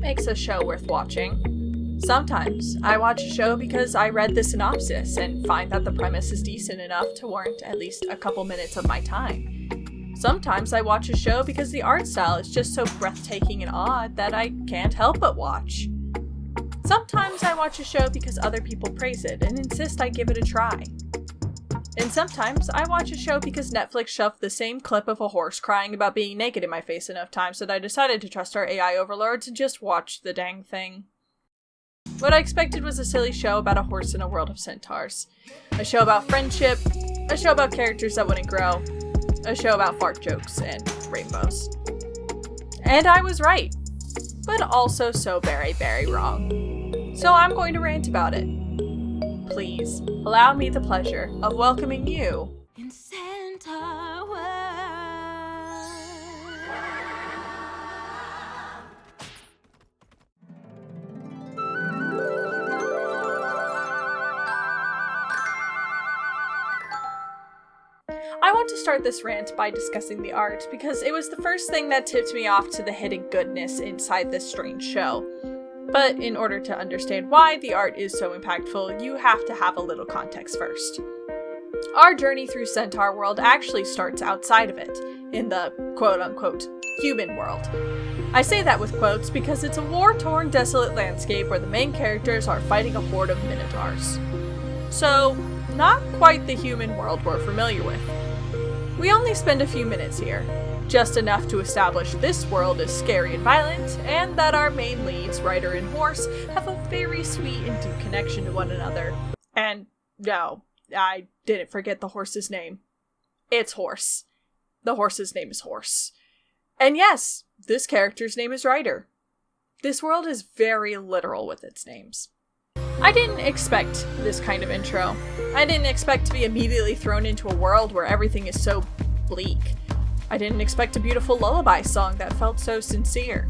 makes a show worth watching? Sometimes I watch a show because I read the synopsis and find that the premise is decent enough to warrant at least a couple minutes of my time. Sometimes I watch a show because the art style is just so breathtaking and odd that I can't help but watch. Sometimes I watch a show because other people praise it and insist I give it a try. And sometimes I watch a show because Netflix shoved the same clip of a horse crying about being naked in my face enough times that I decided to trust our AI overlords and just watch the dang thing. What I expected was a silly show about a horse in a world of centaurs. A show about friendship, a show about characters that wouldn't grow, a show about fart jokes and rainbows. And I was right, but also so very, very wrong. So I'm going to rant about it. Please, allow me the pleasure of welcoming you in Centaurworld. I want to start this rant by discussing the art because it was the first thing that tipped me off to the hidden goodness inside this strange show. But in order to understand why the art is so impactful, you have to have a little context first. Our journey through Centaurworld actually starts outside of it, in the quote-unquote human world. I say that with quotes because it's a war-torn, desolate landscape where the main characters are fighting a horde of minotaurs. So, not quite the human world we're familiar with. We only spend a few minutes here. Just enough to establish this world is scary and violent, and that our main leads, Ryder and Horse, have a very sweet and deep connection to one another. And no, I didn't forget the horse's name. It's Horse. The horse's name is Horse. And yes, this character's name is Ryder. This world is very literal with its names. I didn't expect this kind of intro. I didn't expect to be immediately thrown into a world where everything is so bleak. I didn't expect a beautiful lullaby song that felt so sincere.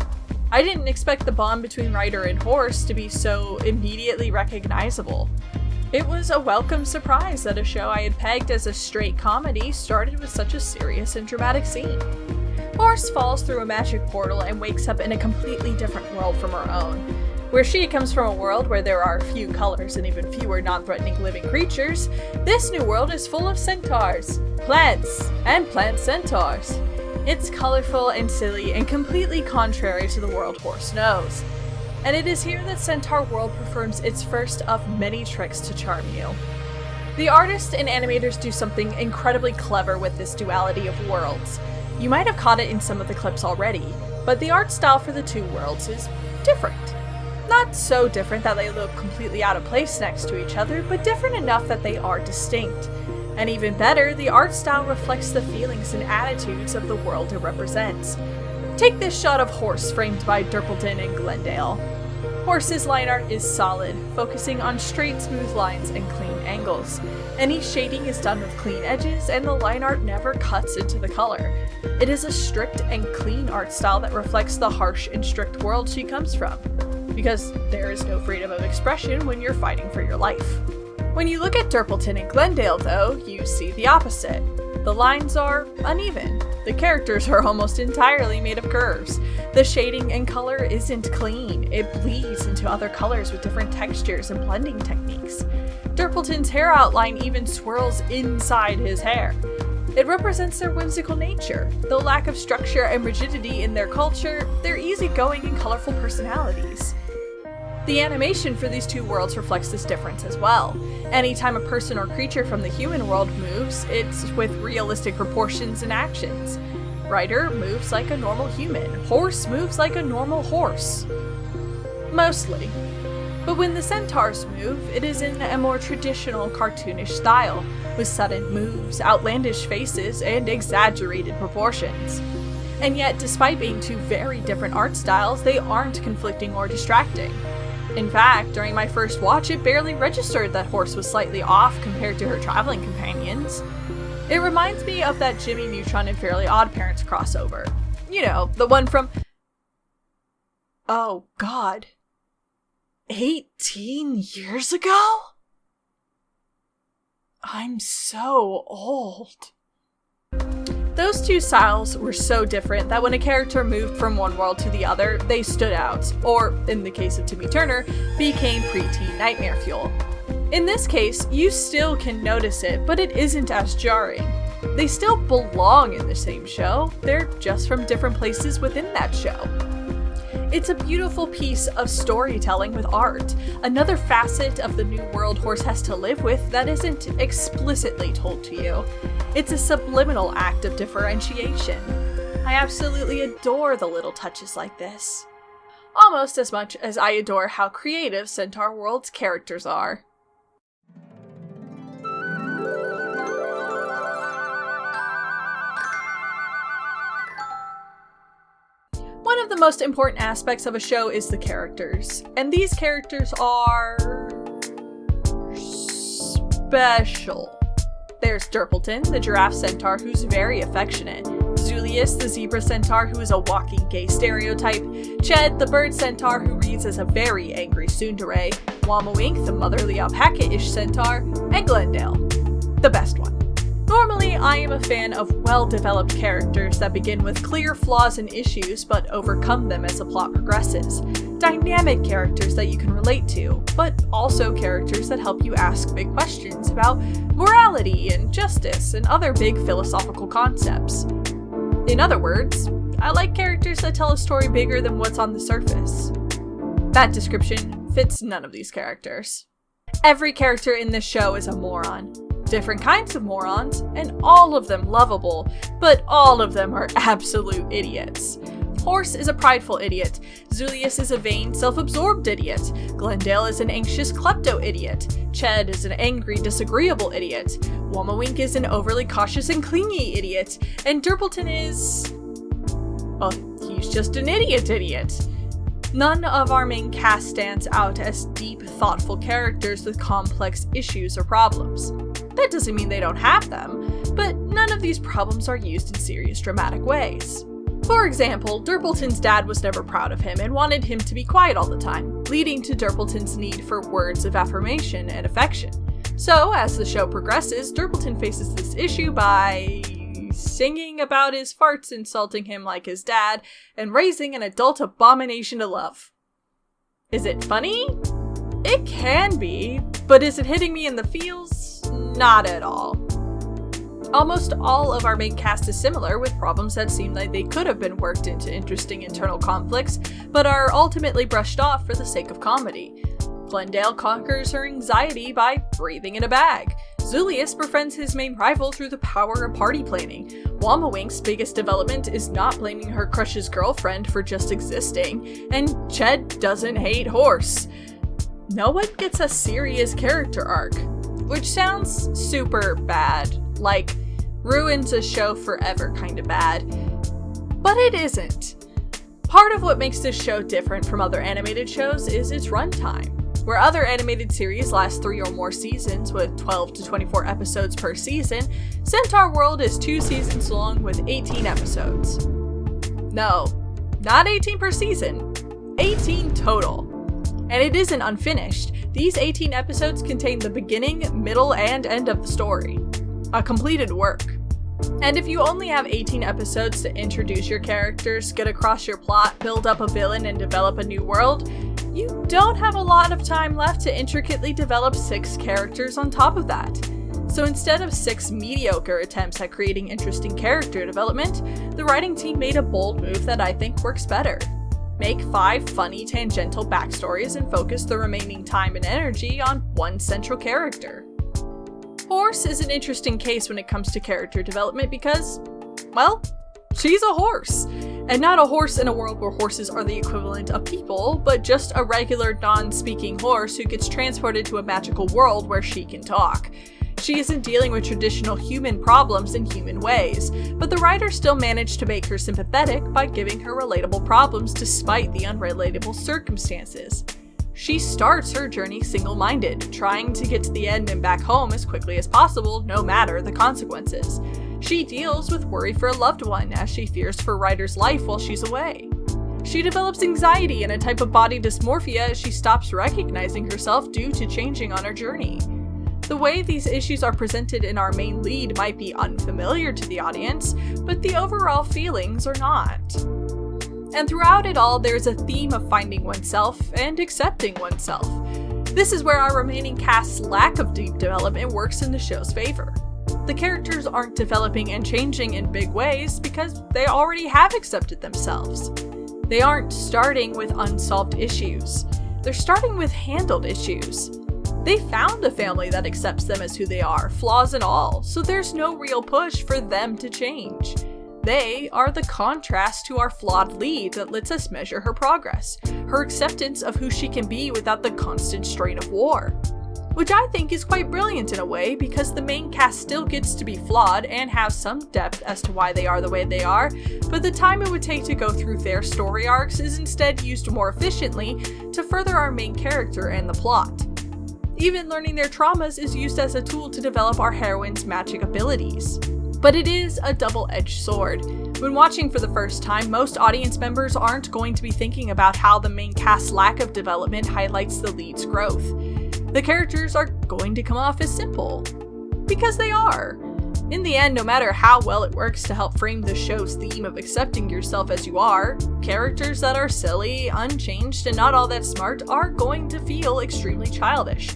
I didn't expect the bond between Ryder and Horse to be so immediately recognizable. It was a welcome surprise that a show I had pegged as a straight comedy started with such a serious and dramatic scene. Horse falls through a magic portal and wakes up in a completely different world from her own. Where she comes from a world where there are few colors and even fewer non-threatening living creatures, this new world is full of centaurs, plants, and plant centaurs. It's colorful and silly and completely contrary to the world Horse knows. And it is here that Centaurworld performs its first of many tricks to charm you. The artists and animators do something incredibly clever with this duality of worlds. You might have caught it in some of the clips already, but the art style for the two worlds is different. Not so different that they look completely out of place next to each other, but different enough that they are distinct. And even better, the art style reflects the feelings and attitudes of the world it represents. Take this shot of Horse framed by Derpleton and Glendale. Horse's line art is solid, focusing on straight, smooth lines and clean angles. Any shading is done with clean edges, and the line art never cuts into the color. It is a strict and clean art style that reflects the harsh and strict world she comes from. Because there is no freedom of expression when you're fighting for your life. When you look at Derpleton and Glendale, though, you see the opposite. The lines are uneven. The characters are almost entirely made of curves. The shading and color isn't clean. It bleeds into other colors with different textures and blending techniques. Derpleton's hair outline even swirls inside his hair. It represents their whimsical nature. Though lack of structure and rigidity in their culture, their easygoing and colorful personalities. The animation for these two worlds reflects this difference as well. Anytime a person or creature from the human world moves, it's with realistic proportions and actions. Ryder moves like a normal human. Horse moves like a normal horse. Mostly. But when the centaurs move, it is in a more traditional cartoonish style, with sudden moves, outlandish faces, and exaggerated proportions. And yet, despite being two very different art styles, they aren't conflicting or distracting. In fact, during my first watch, it barely registered that Horse was slightly off compared to her traveling companions. It reminds me of that Jimmy Neutron and Fairly OddParents crossover. You know, the one from... Oh god. 18 years ago? I'm so old. Those two styles were so different that when a character moved from one world to the other, they stood out, or, in the case of Timmy Turner, became preteen nightmare fuel. In this case, you still can notice it, but it isn't as jarring. They still belong in the same show, they're just from different places within that show. It's a beautiful piece of storytelling with art, another facet of the new world Horse has to live with that isn't explicitly told to you. It's a subliminal act of differentiation. I absolutely adore the little touches like this. Almost as much as I adore how creative Centaurworld's characters are. One of the most important aspects of a show is the characters, and these characters are special. There's Durpleton, the giraffe centaur who's very affectionate, Zulius, the zebra centaur who is a walking gay stereotype, Ched, the bird centaur who reads as a very angry tsundere, Wamawink, the motherly alpaca-ish centaur, and Glendale, the best one. Normally, I am a fan of well-developed characters that begin with clear flaws and issues but overcome them as the plot progresses. Dynamic characters that you can relate to, but also characters that help you ask big questions about morality and justice and other big philosophical concepts. In other words, I like characters that tell a story bigger than what's on the surface. That description fits none of these characters. Every character in this show is a moron. Different kinds of morons, and all of them lovable, but all of them are absolute idiots. Horse is a prideful idiot, Zulius is a vain, self-absorbed idiot, Glendale is an anxious klepto-idiot, Ched is an angry, disagreeable idiot, Wamawink is an overly cautious and clingy idiot, and Durpleton is... well, he's just an idiot. None of our main cast stands out as deep, thoughtful characters with complex issues or problems. That doesn't mean they don't have them, but none of these problems are used in serious dramatic ways. For example, Durpleton's dad was never proud of him and wanted him to be quiet all the time, leading to Durpleton's need for words of affirmation and affection. So, as the show progresses, Durpleton faces this issue by singing about his farts insulting him like his dad, and raising an adult abomination to love. Is it funny? It can be, but is it hitting me in the feels? Not at all. Almost all of our main cast is similar, with problems that seem like they could have been worked into interesting internal conflicts, but are ultimately brushed off for the sake of comedy. Glendale conquers her anxiety by breathing in a bag. Zulius befriends his main rival through the power of party planning. Wamawink's biggest development is not blaming her crush's girlfriend for just existing, and Ched doesn't hate Horse. No one gets a serious character arc, which sounds super bad, like ruins a show forever kind of bad, but it isn't. Part of what makes this show different from other animated shows is its runtime. Where other animated series last 3 or more seasons with 12 to 24 episodes per season, Centaurworld is 2 seasons long with 18 episodes. No, not 18 per season, 18 total. And it isn't unfinished. These 18 episodes contain the beginning, middle, and end of the story. A completed work. And if you only have 18 episodes to introduce your characters, get across your plot, build up a villain, and develop a new world, you don't have a lot of time left to intricately develop 6 characters on top of that. So instead of 6 mediocre attempts at creating interesting character development, the writing team made a bold move that I think works better. Make 5 funny tangential backstories and focus the remaining time and energy on one central character. Horse is an interesting case when it comes to character development because, well, she's a horse. And not a horse in a world where horses are the equivalent of people, but just a regular non-speaking horse who gets transported to a magical world where she can talk. She isn't dealing with traditional human problems in human ways, but the writer still managed to make her sympathetic by giving her relatable problems despite the unrelatable circumstances. She starts her journey single-minded, trying to get to the end and back home as quickly as possible, no matter the consequences. She deals with worry for a loved one as she fears for Ryder's life while she's away. She develops anxiety and a type of body dysmorphia as she stops recognizing herself due to changing on her journey. The way these issues are presented in our main lead might be unfamiliar to the audience, but the overall feelings are not. And throughout it all, there's a theme of finding oneself and accepting oneself. This is where our remaining cast's lack of deep development works in the show's favor. The characters aren't developing and changing in big ways because they already have accepted themselves. They aren't starting with unsolved issues. They're starting with handled issues. They found a family that accepts them as who they are, flaws and all, so there's no real push for them to change. They are the contrast to our flawed lead that lets us measure her progress, her acceptance of who she can be without the constant strain of war. Which I think is quite brilliant in a way, because the main cast still gets to be flawed and have some depth as to why they are the way they are, but the time it would take to go through their story arcs is instead used more efficiently to further our main character and the plot. Even learning their traumas is used as a tool to develop our heroine's magic abilities. But it is a double-edged sword. When watching for the first time, most audience members aren't going to be thinking about how the main cast's lack of development highlights the lead's growth. The characters are going to come off as simple. Because they are. In the end, no matter how well it works to help frame the show's theme of accepting yourself as you are, characters that are silly, unchanged, and not all that smart are going to feel extremely childish.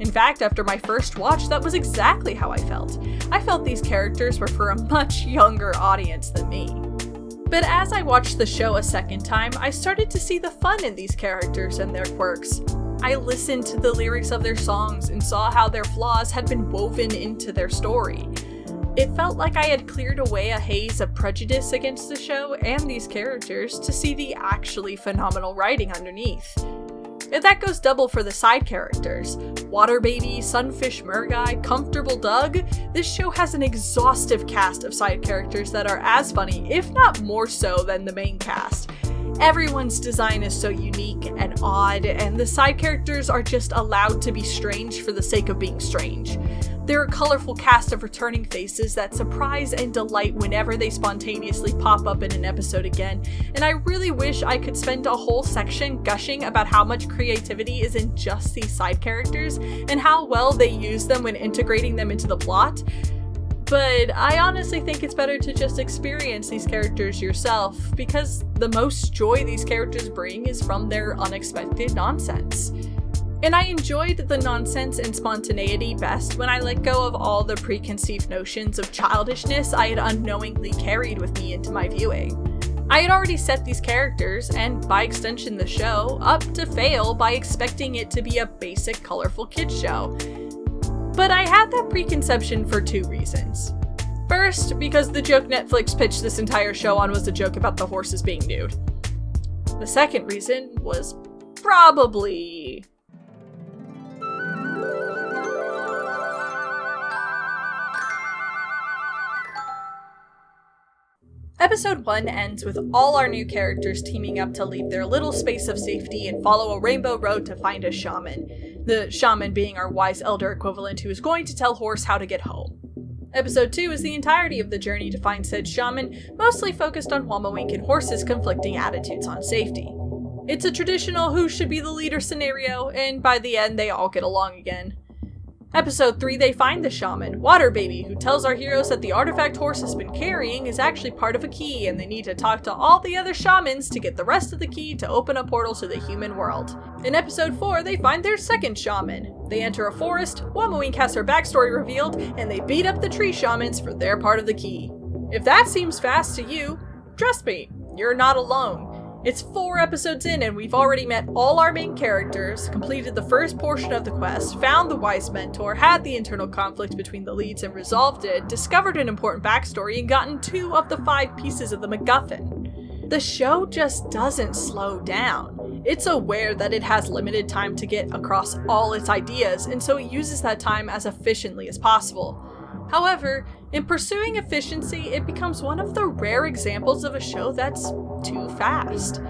In fact, after my first watch, that was exactly how I felt. I felt these characters were for a much younger audience than me. But as I watched the show a second time, I started to see the fun in these characters and their quirks. I listened to the lyrics of their songs and saw how their flaws had been woven into their story. It felt like I had cleared away a haze of prejudice against the show and these characters to see the actually phenomenal writing underneath. And that goes double for the side characters. Water Baby, Sunfish Merguy, Comfortable Doug. This show has an exhaustive cast of side characters that are as funny, if not more so, than the main cast. Everyone's design is so unique and odd, and the side characters are just allowed to be strange for the sake of being strange. They're a colorful cast of returning faces that surprise and delight whenever they spontaneously pop up in an episode again, and I really wish I could spend a whole section gushing about how much creativity is in just these side characters, and how well they use them when integrating them into the plot. But I honestly think it's better to just experience these characters yourself, because the most joy these characters bring is from their unexpected nonsense. And I enjoyed the nonsense and spontaneity best when I let go of all the preconceived notions of childishness I had unknowingly carried with me into my viewing. I had already set these characters, and by extension the show, up to fail by expecting it to be a basic, colorful kids show. But I had that preconception for two reasons. First, because the joke Netflix pitched this entire show on was a joke about the horses being nude. The second reason was probably... Episode 1 ends with all our new characters teaming up to leave their little space of safety and follow a rainbow road to find a shaman. The shaman being our wise elder equivalent who is going to tell Horse how to get home. Episode 2 is the entirety of the journey to find said shaman, mostly focused on Wamawink and Horse's conflicting attitudes on safety. It's a traditional who should be the leader scenario, and by the end they all get along again. Episode 3, they find the shaman, Water Baby, who tells our heroes that the artifact Horse has been carrying is actually part of a key, and they need to talk to all the other shamans to get the rest of the key to open a portal to the human world. In episode 4, they find their second shaman. They enter a forest, Wamawink has her backstory revealed, and they beat up the tree shamans for their part of the key. If that seems fast to you, trust me, you're not alone. It's 4 episodes in and we've already met all our main characters, completed the first portion of the quest, found the wise mentor, had the internal conflict between the leads and resolved it, discovered an important backstory, and gotten 2 of the 5 pieces of the MacGuffin. The show just doesn't slow down. It's aware that it has limited time to get across all its ideas, and so it uses that time as efficiently as possible. However, in pursuing efficiency, it becomes one of the rare examples of a show that's too fast.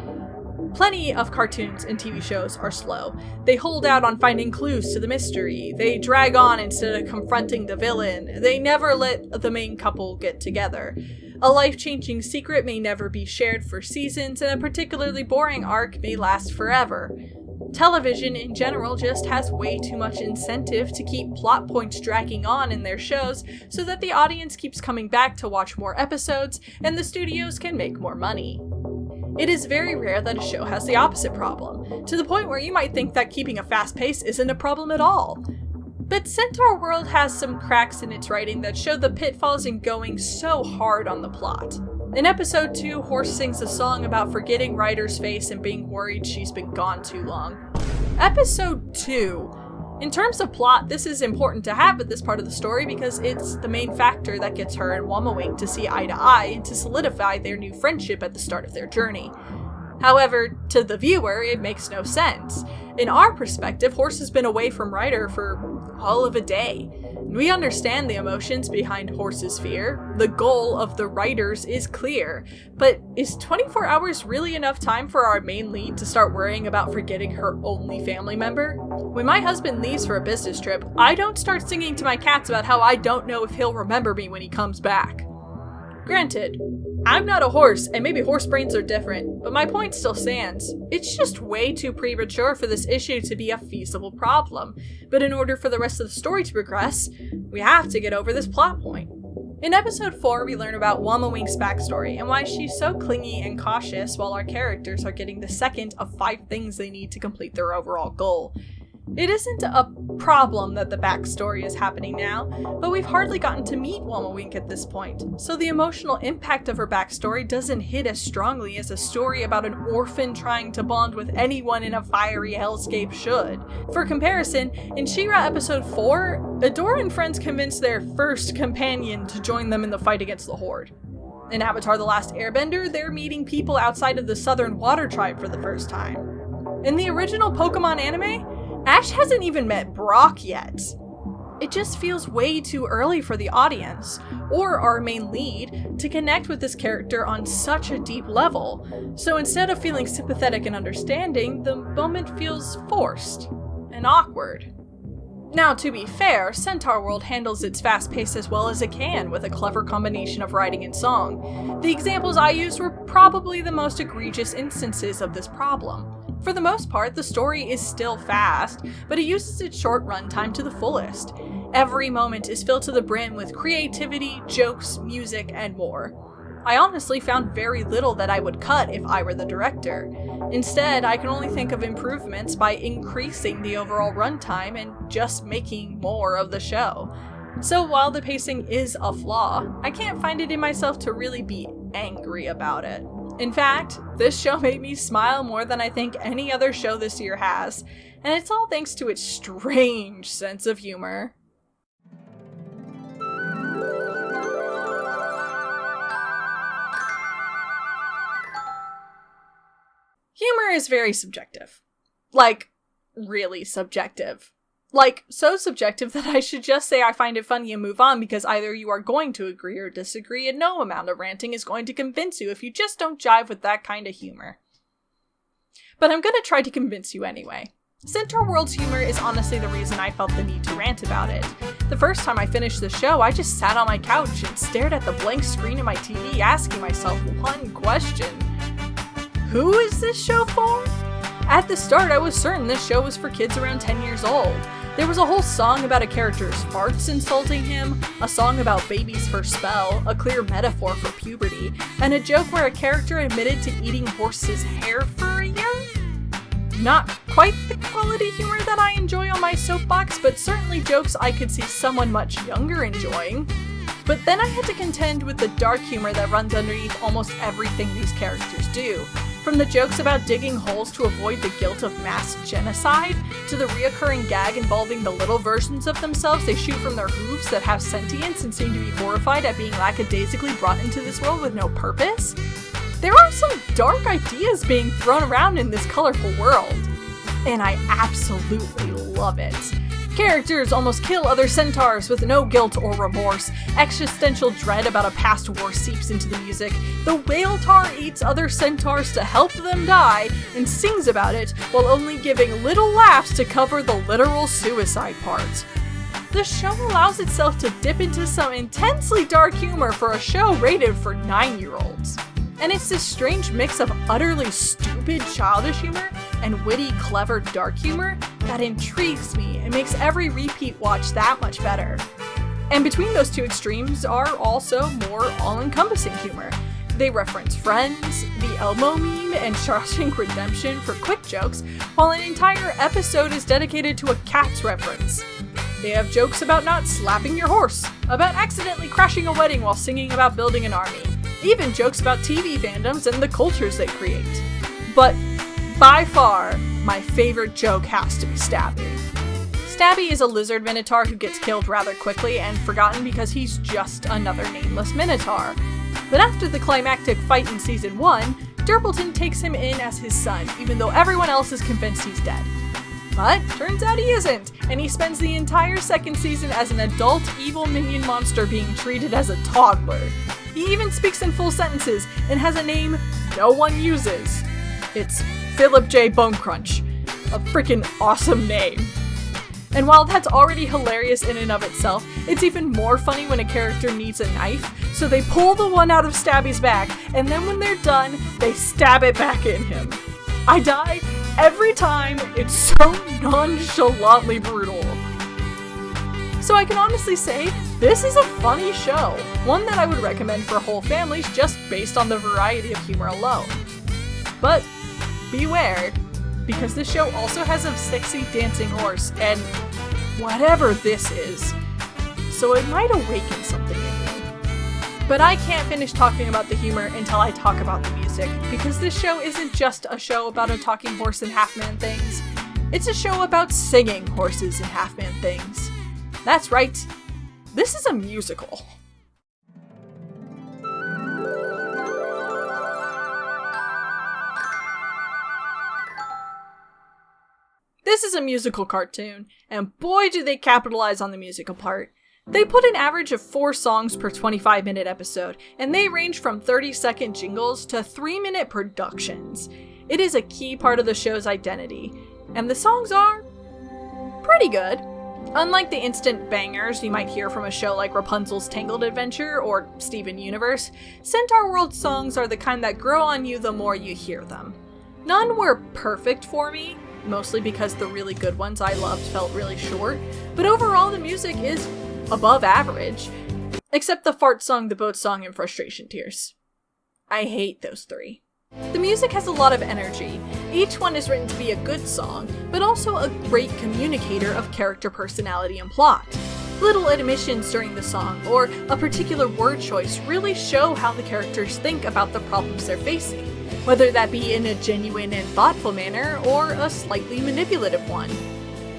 Plenty of cartoons and TV shows are slow. They hold out on finding clues to the mystery. They drag on instead of confronting the villain. They never let the main couple get together. A life-changing secret may never be shared for seasons, and a particularly boring arc may last forever. Television in general just has way too much incentive to keep plot points dragging on in their shows so that the audience keeps coming back to watch more episodes and the studios can make more money. It is very rare that a show has the opposite problem, to the point where you might think that keeping a fast pace isn't a problem at all. But Centaurworld has some cracks in its writing that show the pitfalls in going so hard on the plot. In episode 2, Horse sings a song about forgetting Ryder's face and being worried she's been gone too long. Episode 2. In terms of plot, this is important to have at this part of the story because it's the main factor that gets her and Wamawing to see eye to eye and to solidify their new friendship at the start of their journey. However, to the viewer, it makes no sense. In our perspective, Horse has been away from Ryder for all of a day. We understand the emotions behind Horse's fear. The goal of the writers is clear. But is 24 hours really enough time for our main lead to start worrying about forgetting her only family member? When my husband leaves for a business trip, I don't start singing to my cats about how I don't know if he'll remember me when he comes back. Granted, I'm not a horse, and maybe horse brains are different, but my point still stands. It's just way too premature for this issue to be a feasible problem, but in order for the rest of the story to progress, we have to get over this plot point. In episode 4, we learn about Wamawing's backstory and why she's so clingy and cautious while our characters are getting the second of 5 things they need to complete their overall goal. It isn't a problem that the backstory is happening now, but we've hardly gotten to meet Wamawing at this point, so the emotional impact of her backstory doesn't hit as strongly as a story about an orphan trying to bond with anyone in a fiery hellscape should. For comparison, in She-Ra episode 4, Adora and friends convince their first companion to join them in the fight against the Horde. In Avatar: The Last Airbender, they're meeting people outside of the Southern Water Tribe for the first time. In the original Pokemon anime, Ash hasn't even met Brock yet. It just feels way too early for the audience, or our main lead, to connect with this character on such a deep level. So instead of feeling sympathetic and understanding, the moment feels forced and awkward. Now, to be fair, Centaurworld handles its fast pace as well as it can with a clever combination of writing and song. The examples I used were probably the most egregious instances of this problem. For the most part, the story is still fast, but it uses its short runtime to the fullest. Every moment is filled to the brim with creativity, jokes, music, and more. I honestly found very little that I would cut if I were the director. Instead, I can only think of improvements by increasing the overall runtime and just making more of the show. So while the pacing is a flaw, I can't find it in myself to really be angry about it. In fact, this show made me smile more than I think any other show this year has, and it's all thanks to its strange sense of humor. Humor is very subjective. Like, really subjective. Like, so subjective that I should just say I find it funny and move on because either you are going to agree or disagree and no amount of ranting is going to convince you if you just don't jive with that kind of humor. But I'm gonna try to convince you anyway. Centaurworld's humor is honestly the reason I felt the need to rant about it. The first time I finished the show, I just sat on my couch and stared at the blank screen of my TV asking myself one question. Who is this show for? At the start, I was certain this show was for kids around 10 years old. There was a whole song about a character's farts insulting him, a song about baby's first spell, a clear metaphor for puberty, and a joke where a character admitted to eating Horse's hair for a year? Not quite the quality humor that I enjoy on my soapbox, but certainly jokes I could see someone much younger enjoying. But then I had to contend with the dark humor that runs underneath almost everything these characters do. From the jokes about digging holes to avoid the guilt of mass genocide, to the reoccurring gag involving the little versions of themselves they shoot from their hooves that have sentience and seem to be horrified at being lackadaisically brought into this world with no purpose. There are some dark ideas being thrown around in this colorful world, and I absolutely love it. Characters almost kill other centaurs with no guilt or remorse. Existential dread about a past war seeps into the music. The whale tar eats other centaurs to help them die and sings about it while only giving little laughs to cover the literal suicide part. The show allows itself to dip into some intensely dark humor for a show rated for 9-year-olds. And it's this strange mix of utterly stupid childish humor and witty, clever, dark humor that intrigues me and makes every repeat watch that much better. And between those two extremes are also more all-encompassing humor. They reference Friends, the Elmo meme, and Shawshank Redemption for quick jokes, while an entire episode is dedicated to a Cats reference. They have jokes about not slapping your horse, about accidentally crashing a wedding while singing about building an army, even jokes about TV fandoms and the cultures they create. But by far, my favorite joke has to be Stabby. Stabby is a lizard minotaur who gets killed rather quickly and forgotten because he's just another nameless minotaur. But after the climactic fight in season 1, Durpleton takes him in as his son, even though everyone else is convinced he's dead. But turns out he isn't, and he spends the entire second season as an adult evil minion monster being treated as a toddler. He even speaks in full sentences and has a name no one uses. It's Philip J. Bonecrunch. A freaking awesome name. And while that's already hilarious in and of itself, it's even more funny when a character needs a knife, so they pull the one out of Stabby's back, and then when they're done, they stab it back in him. I die every time. It's so nonchalantly brutal. So I can honestly say, this is a funny show, one that I would recommend for whole families just based on the variety of humor alone. But beware, because this show also has a sexy dancing horse, and whatever this is, so it might awaken something in you. But I can't finish talking about the humor until I talk about the music, because this show isn't just a show about a talking horse and half-man things. It's a show about singing horses and half-man things. That's right, this is a musical. This is a musical cartoon, and boy do they capitalize on the musical part. They put an average of 4 songs per 25-minute episode, and they range from 30-second jingles to 3-minute productions. It is a key part of the show's identity, and the songs are pretty good. Unlike the instant bangers you might hear from a show like Rapunzel's Tangled Adventure or Steven Universe, Centaurworld songs are the kind that grow on you the more you hear them. None were perfect for me, mostly because the really good ones I loved felt really short, but overall the music is above average, except the fart song, the boat song, and Frustration Tears. I hate those 3. The music has a lot of energy. Each one is written to be a good song, but also a great communicator of character personality and plot. Little admissions during the song, or a particular word choice, really show how the characters think about the problems they're facing, whether that be in a genuine and thoughtful manner, or a slightly manipulative one.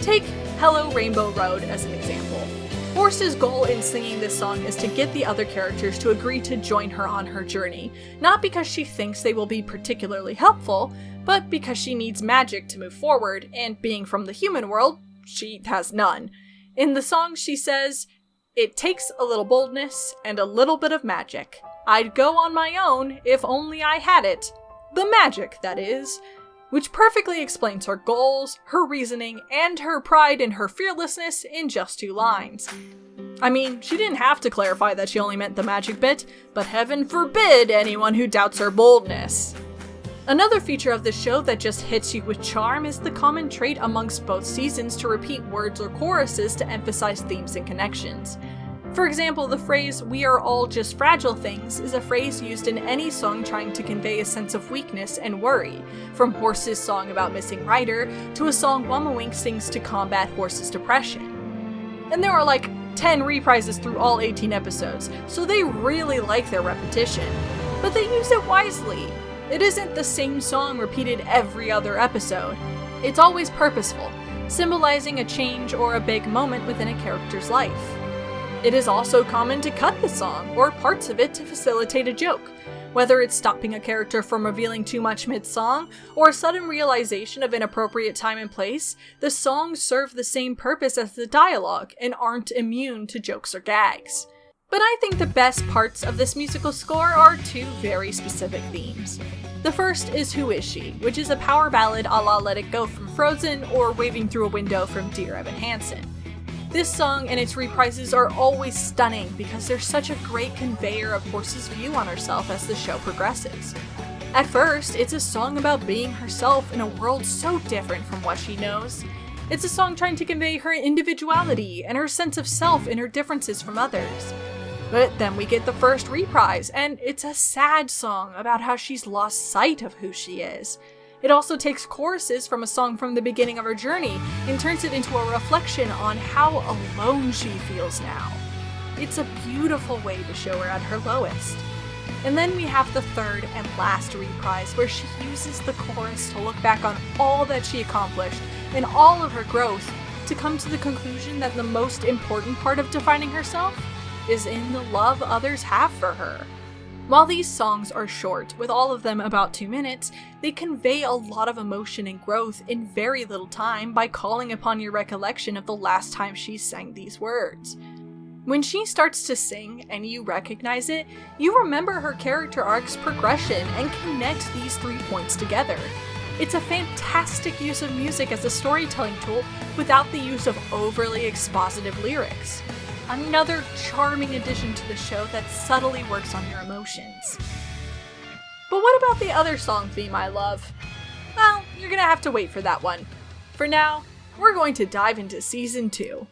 Take Hello Rainbow Road as an example. Horse's goal in singing this song is to get the other characters to agree to join her on her journey, not because she thinks they will be particularly helpful, but because she needs magic to move forward, and being from the human world, she has none. In the song she says, "It takes a little boldness and a little bit of magic. I'd go on my own if only I had it. The magic, that is." Which perfectly explains her goals, her reasoning, and her pride and her fearlessness in just 2 lines. I mean, she didn't have to clarify that she only meant the magic bit, but heaven forbid anyone who doubts her boldness. Another feature of this show that just hits you with charm is the common trait amongst both seasons to repeat words or choruses to emphasize themes and connections. For example, the phrase, "we are all just fragile things," is a phrase used in any song trying to convey a sense of weakness and worry, from Horse's song about missing Ryder to a song Wamawink sings to combat Horse's depression. And there are like 10 reprises through all 18 episodes, so they really like their repetition. But they use it wisely. It isn't the same song repeated every other episode. It's always purposeful, symbolizing a change or a big moment within a character's life. It is also common to cut the song, or parts of it, to facilitate a joke. Whether it's stopping a character from revealing too much mid-song, or a sudden realization of inappropriate time and place, the songs serve the same purpose as the dialogue, and aren't immune to jokes or gags. But I think the best parts of this musical score are 2 very specific themes. The first is Who Is She?, which is a power ballad a la Let It Go from Frozen, or Waving Through a Window from Dear Evan Hansen. This song and its reprises are always stunning because they're such a great conveyor of Horse's view on herself as the show progresses. At first, it's a song about being herself in a world so different from what she knows. It's a song trying to convey her individuality and her sense of self in her differences from others. But then we get the first reprise, and it's a sad song about how she's lost sight of who she is. It also takes choruses from a song from the beginning of her journey and turns it into a reflection on how alone she feels now. It's a beautiful way to show her at her lowest. And then we have the third and last reprise, where she uses the chorus to look back on all that she accomplished and all of her growth to come to the conclusion that the most important part of defining herself is in the love others have for her. While these songs are short, with all of them about 2 minutes, they convey a lot of emotion and growth in very little time by calling upon your recollection of the last time she sang these words. When she starts to sing and you recognize it, you remember her character arc's progression and connect these 3 points together. It's a fantastic use of music as a storytelling tool without the use of overly expositive lyrics. Another charming addition to the show that subtly works on your emotions. But what about the other song theme I love? Well, you're gonna have to wait for that one. For now, we're going to dive into Season 2.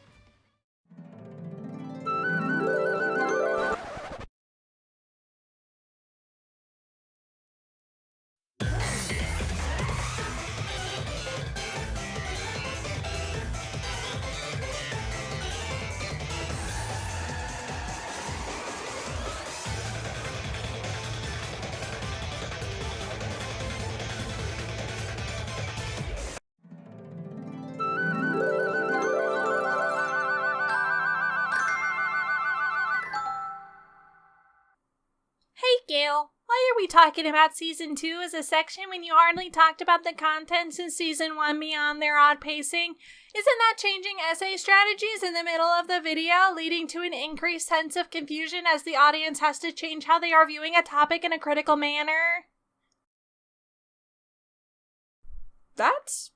Gale, why are we talking about Season 2 as a section when you hardly talked about the contents in Season 1 beyond their odd pacing? Isn't that changing essay strategies in the middle of the video, leading to an increased sense of confusion as the audience has to change how they are viewing a topic in a critical manner? That's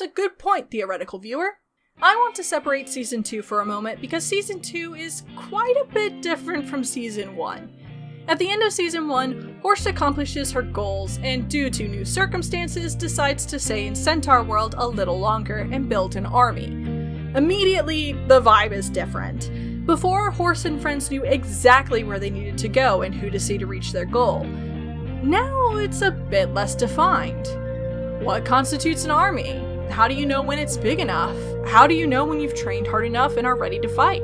a good point, theoretical viewer. I want to separate Season 2 for a moment because Season 2 is quite a bit different from Season 1. At the end of Season 1, Horse accomplishes her goals and, due to new circumstances, decides to stay in Centaurworld a little longer and build an army. Immediately, the vibe is different. Before, Horse and friends knew exactly where they needed to go and who to see to reach their goal. Now it's a bit less defined. What constitutes an army? How do you know when it's big enough? How do you know when you've trained hard enough and are ready to fight?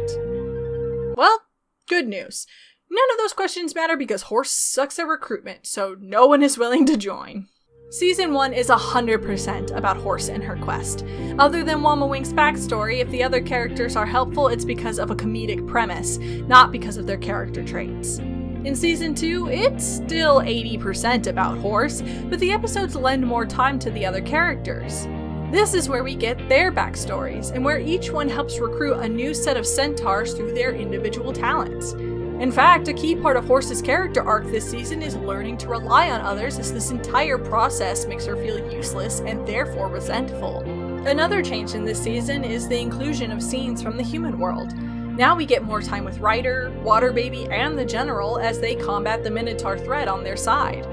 Well, good news. None of those questions matter because Horse sucks at recruitment, so no one is willing to join. Season 1 is 100% about Horse and her quest. Other than Wamawink's backstory, if the other characters are helpful, it's because of a comedic premise, not because of their character traits. In Season 2, it's still 80% about Horse, but the episodes lend more time to the other characters. This is where we get their backstories, and where each one helps recruit a new set of centaurs through their individual talents. In fact, a key part of Horse's character arc this season is learning to rely on others, as this entire process makes her feel useless and therefore resentful. Another change in this season is the inclusion of scenes from the human world. Now we get more time with Ryder, Water Baby, and the General as they combat the Minotaur threat on their side.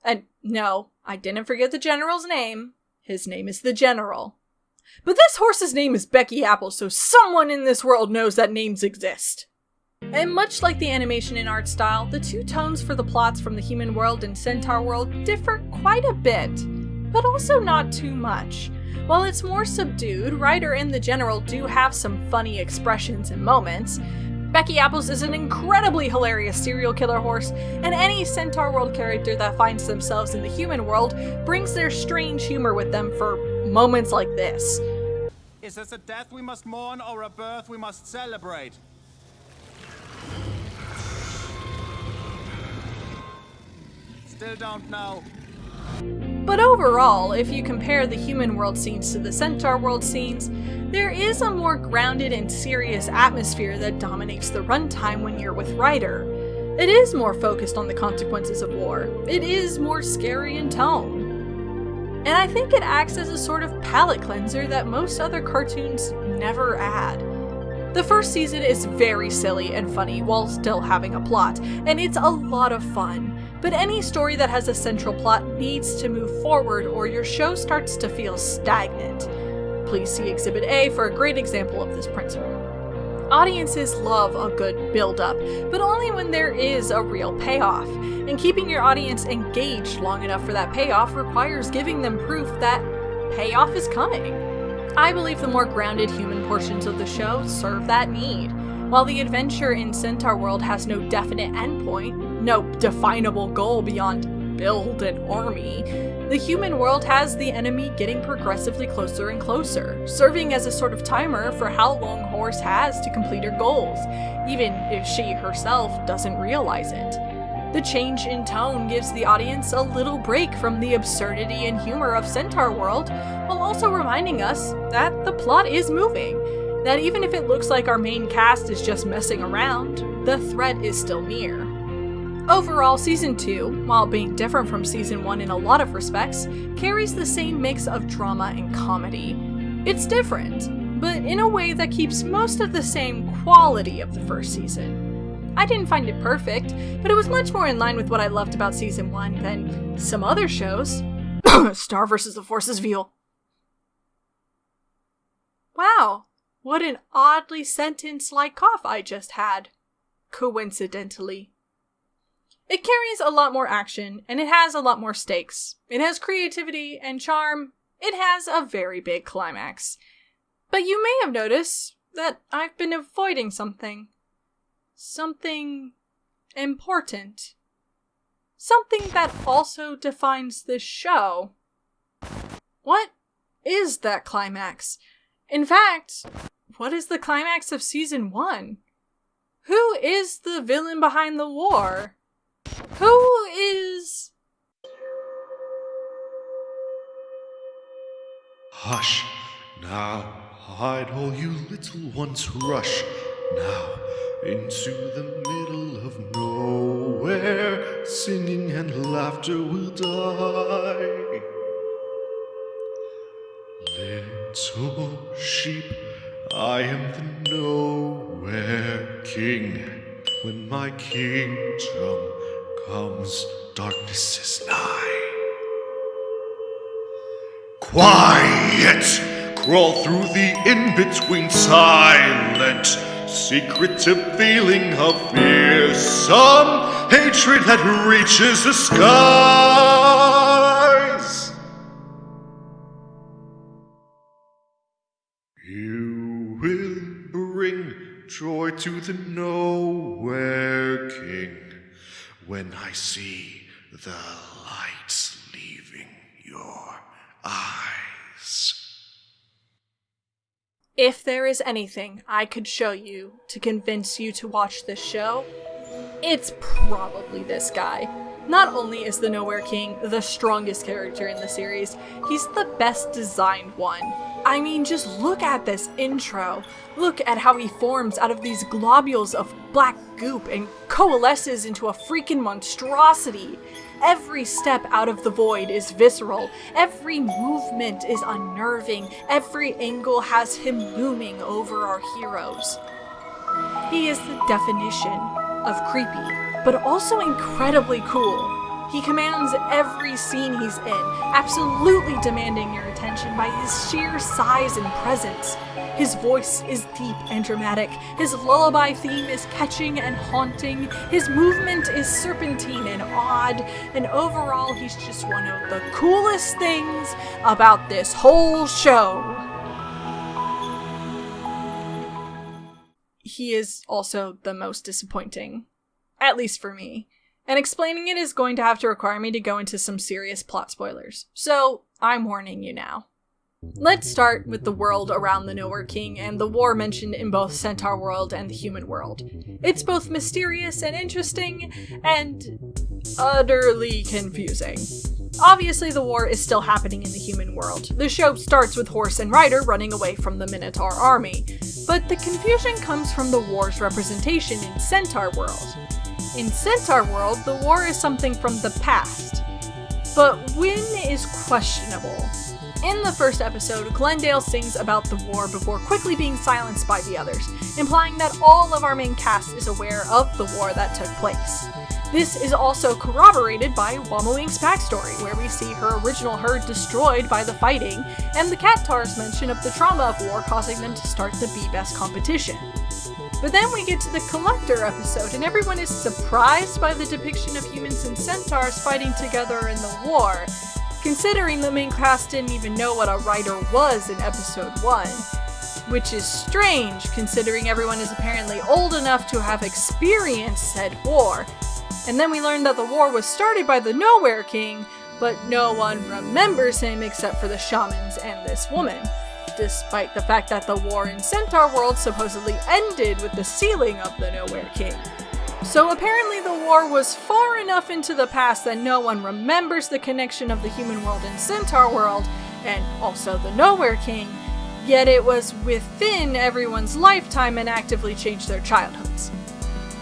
And no, I didn't forget the General's name. His name is the General. But this horse's name is Becky Apple, so someone in this world knows that names exist. And much like the animation and art style, the two tones for the plots from the human world and Centaurworld differ quite a bit, but also not too much. While it's more subdued, Ryder and the General do have some funny expressions and moments. Becky Apples is an incredibly hilarious serial killer horse, and any Centaurworld character that finds themselves in the human world brings their strange humor with them for moments like this. Is this a death we must mourn or a birth we must celebrate? Still don't know. But overall, if you compare the human world scenes to the Centaurworld scenes, there is a more grounded and serious atmosphere that dominates the runtime when you're with Ryder. It is more focused on the consequences of war. It is more scary in tone. And I think it acts as a sort of palate cleanser that most other cartoons never add. The first season is very silly and funny while still having a plot, and it's a lot of fun. But any story that has a central plot needs to move forward or your show starts to feel stagnant. Please see Exhibit A for a great example of this principle. Audiences love a good build-up, but only when there is a real payoff, and keeping your audience engaged long enough for that payoff requires giving them proof that payoff is coming. I believe the more grounded human portions of the show serve that need. While the adventure in Centaurworld has no definite endpoint, no definable goal beyond build an army, the human world has the enemy getting progressively closer and closer, serving as a sort of timer for how long Horse has to complete her goals, even if she herself doesn't realize it. The change in tone gives the audience a little break from the absurdity and humor of Centaurworld, while also reminding us that the plot is moving, that even if it looks like our main cast is just messing around, the threat is still near. Overall, Season 2, while being different from Season 1 in a lot of respects, carries the same mix of drama and comedy. It's different, but in a way that keeps most of the same quality of the first season. I didn't find it perfect, but it was much more in line with what I loved about Season 1 than some other shows. Star vs. the Forces Veal. Wow, what an oddly sentence-like cough I just had. Coincidentally. It carries a lot more action, and it has a lot more stakes. It has creativity and charm. It has a very big climax. But you may have noticed that I've been avoiding something. Something important. Something that also defines this show. What is that climax? In fact, what is the climax of Season 1? Who is the villain behind the war? Who is... Hush, now hide all you little ones, rush now into the middle of nowhere, singing and laughter will die. Little sheep, I am the nowhere king. When my kingdom comes, darkness is nigh. Quiet! Crawl through the in-between, silent, secretive feeling of fearsome hatred that reaches the skies. You will bring joy to the nowhere king when I see the lights leaving your eyes. If there is anything I could show you to convince you to watch this show, it's probably this guy. Not only is the Nowhere King the strongest character in the series, he's the best designed one. I mean, just look at this intro. Look at how he forms out of these globules of black goop and coalesces into a freaking monstrosity. Every step out of the void is visceral. Every movement is unnerving. Every angle has him looming over our heroes. He is the definition of creepy, but also incredibly cool. He commands every scene he's in, absolutely demanding your attention by his sheer size and presence. His voice is deep and dramatic, his lullaby theme is catching and haunting, his movement is serpentine and odd, and overall he's just one of the coolest things about this whole show. He is also the most disappointing, at least for me. And explaining it is going to have to require me to go into some serious plot spoilers, so I'm warning you now. Let's start with the world around the Nowhere King and the war mentioned in both Centaurworld and the human world. It's both mysterious and interesting, and utterly confusing. Obviously, the war is still happening in the human world. The show starts with Horse and Rider running away from the Minotaur army, but the confusion comes from the war's representation in Centaurworld. In Centaurworld, the war is something from the past, but when is questionable. In the first episode, Glendale sings about the war before quickly being silenced by the others, implying that all of our main cast is aware of the war that took place. This is also corroborated by Wamawing's backstory, where we see her original herd destroyed by the fighting, and the Catar's mention of the trauma of war causing them to start the Be Best competition. But then we get to the Collector episode, and everyone is surprised by the depiction of humans and centaurs fighting together in the war, considering the main cast didn't even know what a rider was in episode 1. Which is strange, considering everyone is apparently old enough to have experienced said war. And then we learn that the war was started by the Nowhere King, but no one remembers him except for the shamans and this woman, despite the fact that the war in Centaurworld supposedly ended with the sealing of the Nowhere King. So apparently the war was far enough into the past that no one remembers the connection of the human world and Centaurworld, and also the Nowhere King, yet it was within everyone's lifetime and actively changed their childhoods.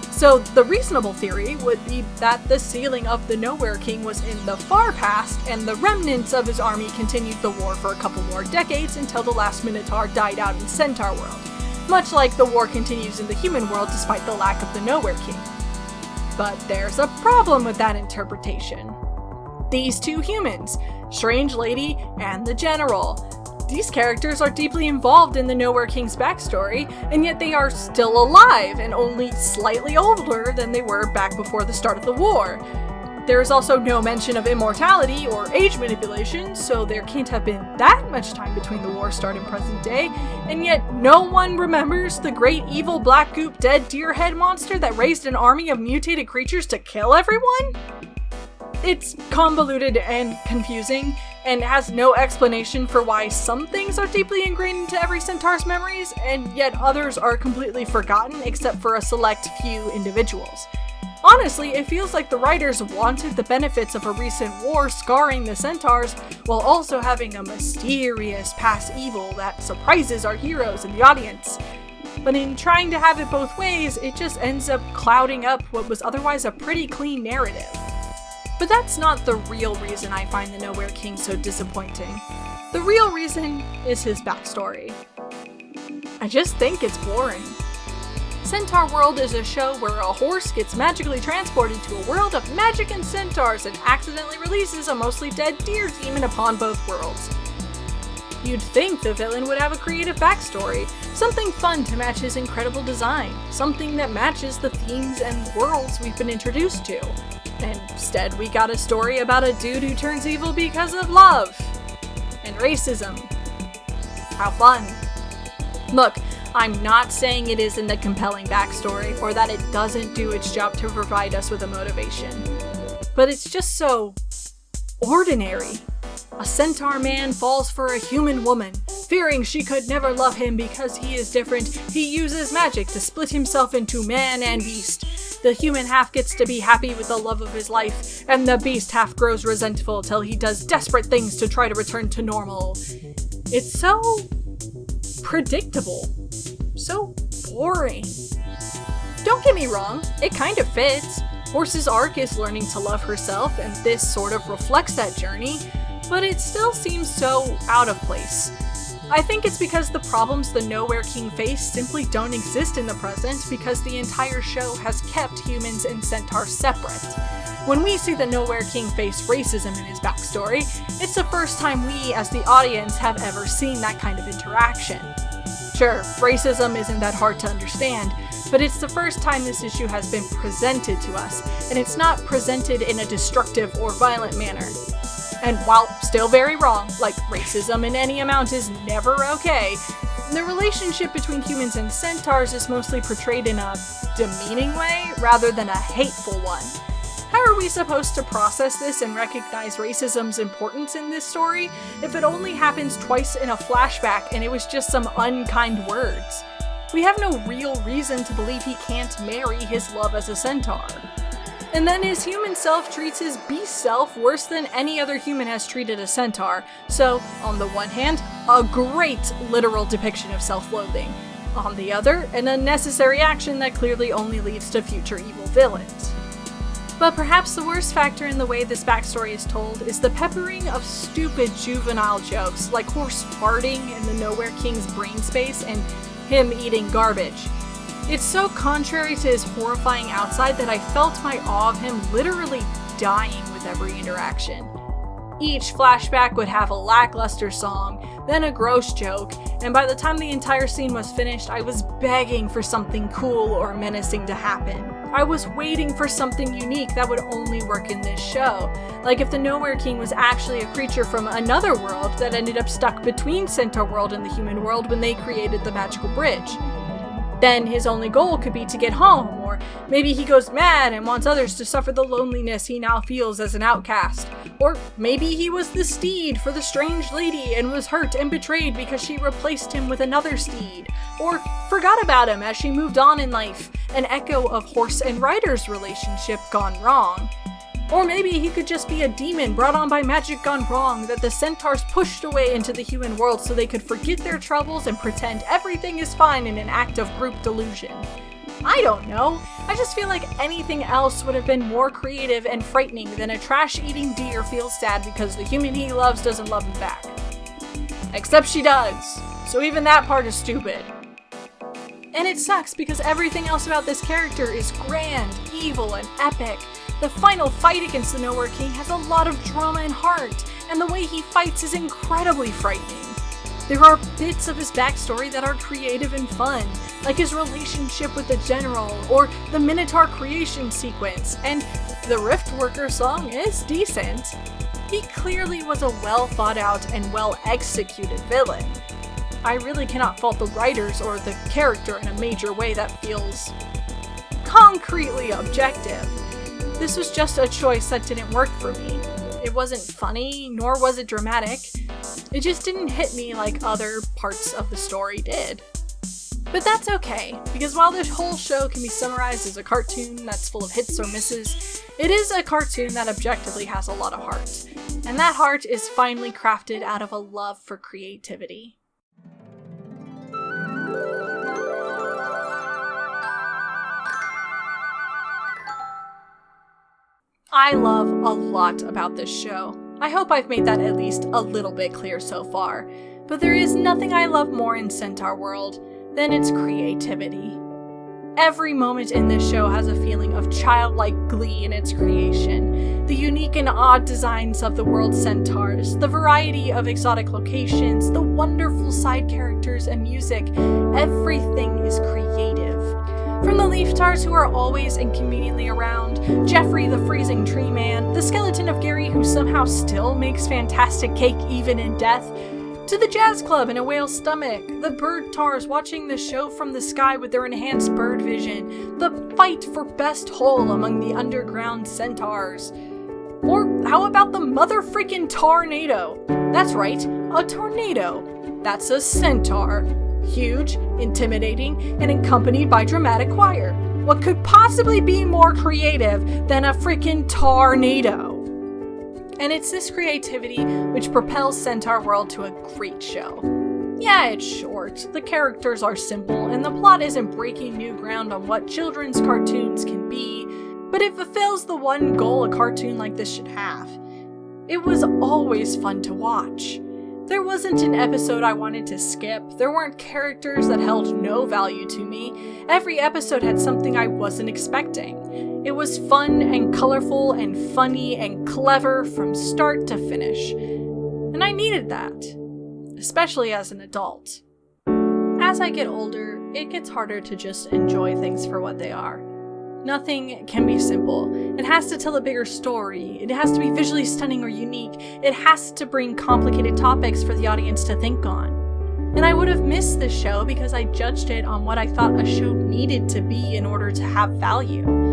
So the reasonable theory would be that the sealing of the Nowhere King was in the far past, and the remnants of his army continued the war for a couple more decades until the last Minotaur died out in Centaurworld, much like the war continues in the human world despite the lack of the Nowhere King. But there's a problem with that interpretation. These two humans, Strange Lady and the General, these characters are deeply involved in the Nowhere King's backstory, and yet they are still alive and only slightly older than they were back before the start of the war. There is also no mention of immortality or age manipulation, so there can't have been that much time between the war start and present day, and yet no one remembers the great evil black goop dead deer head monster that raised an army of mutated creatures to kill everyone? It's convoluted and confusing, and has no explanation for why some things are deeply ingrained into every centaur's memories, and yet others are completely forgotten except for a select few individuals. Honestly, it feels like the writers wanted the benefits of a recent war scarring the centaurs, while also having a mysterious past evil that surprises our heroes and the audience. But in trying to have it both ways, it just ends up clouding up what was otherwise a pretty clean narrative. But that's not the real reason I find the Nowhere King so disappointing. The real reason is his backstory. I just think it's boring. Centaurworld is a show where a horse gets magically transported to a world of magic and centaurs and accidentally releases a mostly dead deer demon upon both worlds. You'd think the villain would have a creative backstory, something fun to match his incredible design, something that matches the themes and worlds we've been introduced to. And instead, we got a story about a dude who turns evil because of love and racism. How fun. Look, I'm not saying it isn't a compelling backstory or that it doesn't do its job to provide us with a motivation, but it's just so ordinary. A centaur man falls for a human woman. Fearing she could never love him because he is different, he uses magic to split himself into man and beast. The human half gets to be happy with the love of his life, and the beast half grows resentful till he does desperate things to try to return to normal. It's so predictable. So boring. Don't get me wrong, it kind of fits. Horse's arc is learning to love herself, and this sort of reflects that journey, but it still seems so out of place. I think it's because the problems the Nowhere King faced simply don't exist in the present because the entire show has kept humans and centaurs separate. When we see the Nowhere King face racism in his backstory, it's the first time we, as the audience, have ever seen that kind of interaction. Sure, racism isn't that hard to understand, but it's the first time this issue has been presented to us, and it's not presented in a destructive or violent manner. And while still very wrong, like racism in any amount is never okay, the relationship between humans and centaurs is mostly portrayed in a demeaning way rather than a hateful one. How are we supposed to process this and recognize racism's importance in this story if it only happens twice in a flashback and it was just some unkind words? We have no real reason to believe he can't marry his love as a centaur. And then his human self treats his beast self worse than any other human has treated a centaur. So, on the one hand, a great literal depiction of self-loathing. On the other, an unnecessary action that clearly only leads to future evil villains. But perhaps the worst factor in the way this backstory is told is the peppering of stupid juvenile jokes, like horse farting in the Nowhere King's brain space and him eating garbage. It's so contrary to his horrifying outside that I felt my awe of him literally dying with every interaction. Each flashback would have a lackluster song, then a gross joke, and by the time the entire scene was finished, I was begging for something cool or menacing to happen. I was waiting for something unique that would only work in this show, like if the Nowhere King was actually a creature from another world that ended up stuck between Centaurworld and the human world when they created the magical bridge. Then his only goal could be to get home, or maybe he goes mad and wants others to suffer the loneliness he now feels as an outcast. Or maybe he was the steed for the strange lady and was hurt and betrayed because she replaced him with another steed. Or forgot about him as she moved on in life, an echo of horse and rider's relationship gone wrong. Or maybe he could just be a demon brought on by magic gone wrong that the centaurs pushed away into the human world so they could forget their troubles and pretend everything is fine in an act of group delusion. I don't know. I just feel like anything else would have been more creative and frightening than a trash-eating deer feels sad because the human he loves doesn't love him back. Except she does. So even that part is stupid. And it sucks because everything else about this character is grand, evil, and epic. The final fight against the Nowhere King has a lot of drama and heart, and the way he fights is incredibly frightening. There are bits of his backstory that are creative and fun, like his relationship with the general, or the Minotaur creation sequence, and the Riftworker song is decent. He clearly was a well thought out and well executed villain. I really cannot fault the writers or the character in a major way that feels concretely objective. This was just a choice that didn't work for me. It wasn't funny, nor was it dramatic. It just didn't hit me like other parts of the story did. But that's okay, because while this whole show can be summarized as a cartoon that's full of hits or misses, it is a cartoon that objectively has a lot of heart. And that heart is finely crafted out of a love for creativity. I love a lot about this show. I hope I've made that at least a little bit clear so far, but there is nothing I love more in Centaurworld than its creativity. Every moment in this show has a feeling of childlike glee in its creation. The unique and odd designs of the world centaurs, the variety of exotic locations, the wonderful side characters and music, everything is creative. From the leaf tars who are always inconveniently around, Jeffrey the freezing tree man, the skeleton of Gary who somehow still makes fantastic cake even in death, to the jazz club in a whale's stomach, the bird tars watching the show from the sky with their enhanced bird vision, the fight for best hole among the underground centaurs. Or how about the mother freaking tornado? That's right, a tornado. That's a centaur. Huge, intimidating, and accompanied by dramatic choir. What could possibly be more creative than a freaking tornado? And it's this creativity which propels Centaurworld to a great show. Yeah, it's short, the characters are simple, and the plot isn't breaking new ground on what children's cartoons can be, but it fulfills the one goal a cartoon like this should have. It was always fun to watch. There wasn't an episode I wanted to skip, there weren't characters that held no value to me, every episode had something I wasn't expecting. It was fun and colorful and funny and clever from start to finish. And I needed that, especially as an adult. As I get older, it gets harder to just enjoy things for what they are. Nothing can be simple. It has to tell a bigger story. It has to be visually stunning or unique. It has to bring complicated topics for the audience to think on. And I would have missed this show because I judged it on what I thought a show needed to be in order to have value.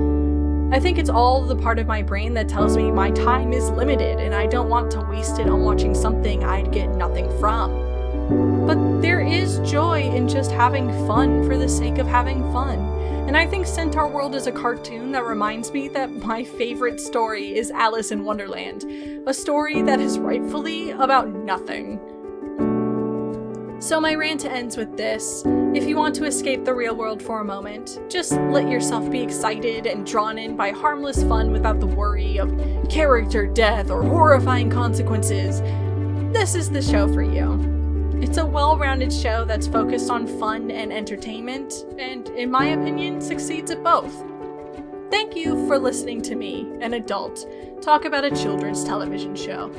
I think it's all the part of my brain that tells me my time is limited and I don't want to waste it on watching something I'd get nothing from. But there is joy in just having fun for the sake of having fun. And I think Centaurworld is a cartoon that reminds me that my favorite story is Alice in Wonderland, a story that is rightfully about nothing. So my rant ends with this. If you want to escape the real world for a moment, just let yourself be excited and drawn in by harmless fun without the worry of character death or horrifying consequences, this is the show for you. It's a well-rounded show that's focused on fun and entertainment, and in my opinion, succeeds at both. Thank you for listening to me, an adult, talk about a children's television show.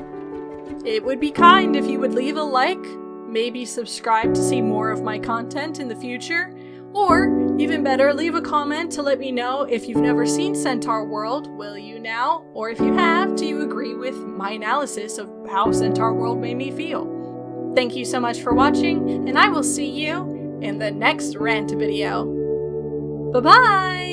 It would be kind if you would leave a like, maybe subscribe to see more of my content in the future, or, even better, leave a comment to let me know if you've never seen Centaurworld, will you now? Or if you have, do you agree with my analysis of how Centaurworld made me feel? Thank you so much for watching, and I will see you in the next Rant video. Bye-bye!